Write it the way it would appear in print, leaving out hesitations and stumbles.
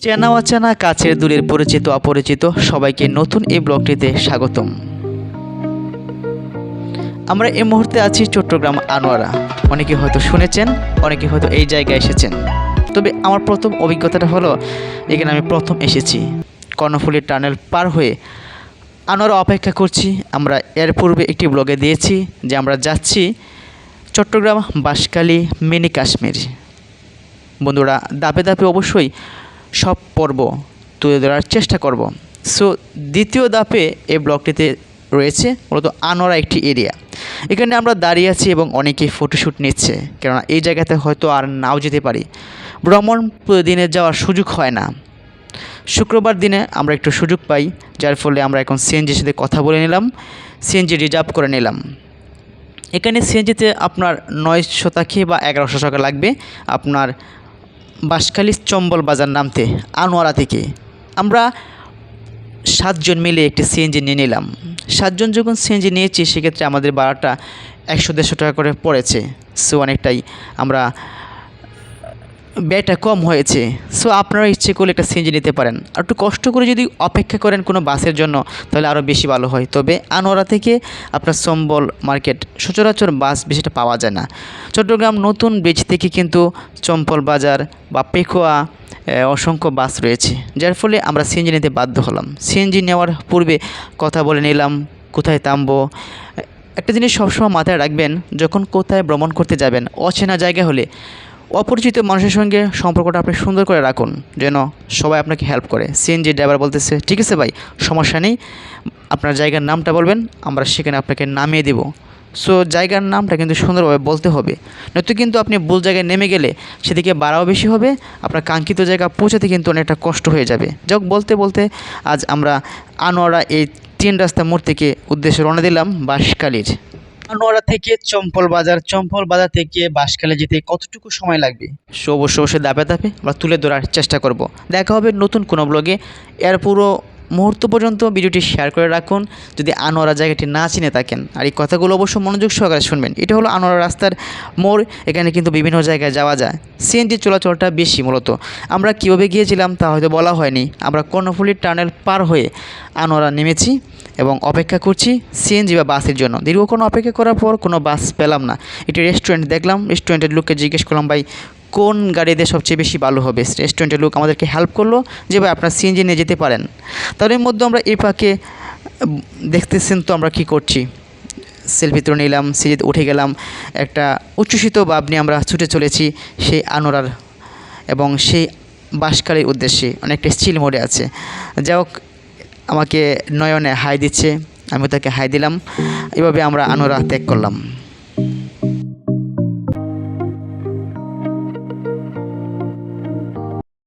চেনা অচেনা কাছের দূরের পরিচিত অপরিচিত সবাইকে নতুন এই ব্লগটিতে স্বাগতম। আমরা এই মুহূর্তে আছি চট্টগ্রাম আনোয়ারা। অনেকে হয়তো শুনেছেন, অনেকে হয়তো এই জায়গায় এসেছেন। তবে আমার প্রথম অভিজ্ঞতাটা হলো এখানে আমি প্রথম এসেছি। কর্ণফুলী টানেল পার হয়ে আনোয়ারা অপেক্ষা করছি। আমরা এর পূর্বে একটি ব্লগে দিয়েছি যে আমরা যাচ্ছি চট্টগ্রাম বাঁশখালী মিনি কাশ্মীর। বন্ধুরা, ধাপে ধাপে অবশ্যই সব পর্ব তুলে ধরার চেষ্টা করব। সো দ্বিতীয় ধাপে এই ব্লগটিতে রয়েছে মূলত আনোয়ারা একটি এরিয়া। এখানে আমরা দাঁড়িয়ে আছি এবং অনেকেই ফটোশ্যুট নিচ্ছে, কেননা এই জায়গাতে হয়তো আর নাও যেতে পারি। ভ্রমণ প্রতিদিনে যাওয়ার সুযোগ হয় না। শুক্রবার দিনে আমরা একটু সুযোগ পাই, যার ফলে আমরা এখন সিএনজির সাথে কথা বলে নিলাম, সিএনজি রিজার্ভ করে নিলাম। এখানে সিএনজিতে আপনার 900 টাকা বা 1100 টাকা লাগবে আপনার বাঁশখালী চম্বল বাজার নামতে আনোয়ারা থেকে। আমরা 7 জন মিলে একটি সিএনজি নিয়ে নিলাম। 7 জন যখন সিএনজি নিয়েছি সেক্ষেত্রে আমাদের ভাড়াটা 100-150 টাকা করে পড়েছে। সো অনেকটাই আমরা ব্যয়টা কম হয়েছে। সো আপনারা ইচ্ছে করলে একটা সিএনজি নিতে পারেন। আর একটু কষ্ট করে যদি অপেক্ষা করেন কোনো বাসের জন্য তাহলে আরও বেশি ভালো হয়। তবে আনোয়ারা থেকে আপনার চম্বল মার্কেট সচরাচর বাস বেশিটা পাওয়া যায় না। চট্টগ্রাম নতুন ব্রিজ থেকে কিন্তু চম্বল বাজার বা পেখোয়া অসংখ্য বাস রয়েছে, যার ফলে আমরা সিএনজি নিতে বাধ্য হলাম। সিএনজি নেওয়ার পূর্বে কথা বলে নিলাম কোথায় থামবো। একটা জিনিস সবসময় মাথায় রাখবেন, যখন কোথায় ভ্রমণ করতে যাবেন অচেনা জায়গা হলে অপরিচিত মানুষের সঙ্গে সম্পর্কটা আপনি সুন্দর করে রাখুন, যেন সবাই আপনাকে হেল্প করে। সিএনজি ড্রাইভার বলতেছে ঠিক আছে ভাই, সমস্যা নেই, আপনার জায়গার নামটা বলবেন, আমরা সেখানে আপনাকে নামিয়ে দেব। সো জায়গার নামটা কিন্তু সুন্দরভাবে বলতে হবে, নয়তো কিন্তু আপনি ভুল জায়গায় নেমে গেলে সেদিকে ভাড়াও বেশি হবে, আপনার কাঙ্ক্ষিত জায়গা পৌঁছাতে কিন্তু অনেকটা কষ্ট হয়ে যাবে। যাক, বলতে বলতে আজ আমরা আনোয়ারা এই 3 রাস্তা মোড় থেকে উদ্দেশ্যে রওনা দিলাম বাঁশখালীর। আনোয়ারা থেকে চম্বল বাজার থেকে বাঁশখালী যেতে কতটুকু সময় লাগবে সো অবশ্যই ধাপে ধাপে আমরা তুলে ধরার চেষ্টা করব। দেখা হবে নতুন কোনো ব্লগে। এর পুরো মুহূর্ত পর্যন্ত ভিডিওটি শেয়ার করে রাখুন যদি আনোয়ারা জায়গাটি না চিনে থাকেন। আর এই কথাগুলো অবশ্য মনোযোগ সহকারে শুনবেন। এটা হলো আনোয়ারা রাস্তার মোড়। এখানে কিন্তু বিভিন্ন জায়গায় যাওয়া যায়, সিএনজি চলাচলটা বেশি। মূলত আমরা কীভাবে গিয়েছিলাম তা হয়তো বলা হয়নি। আমরা কর্ণফুলী টানেল পার হয়ে আনোয়ারা নেমেছি এবং অপেক্ষা করছি সিএনজি বা বাসের জন্য। দীর্ঘক্ষণ অপেক্ষা করার পর কোনো বাস পেলাম না। একটি রেস্টুরেন্ট দেখলাম, রেস্টুরেন্টের লোককে জিজ্ঞেস করলাম ভাই কোন গাড়িতে সবচেয়ে বেশি ভালো হবে। রেস্টুরেন্টের লোক আমাদেরকে হেল্প করলো যে ভাই আপনার সিএনজি নিয়ে যেতে পারেন। তার মধ্যে আমরা এই পাকে দেখতেছেন তো আমরা কি করছি, সেলফি তুলে নিলাম, সিএনজিতে উঠে গেলাম। একটা উচ্ছ্বসিত ভাব নিয়ে আমরা ছুটে চলেছি সেই আনোয়ারার এবং সেই বাঁশখালীর উদ্দেশ্যে। অনেকটা স্টিল মোডে আছে। যাই হোক, আমাকে নয়নে হাই দিচ্ছে, আমি তাকে হাই দিলাম। এভাবে আমরা আনোয়ারা ত্যাগ করলাম।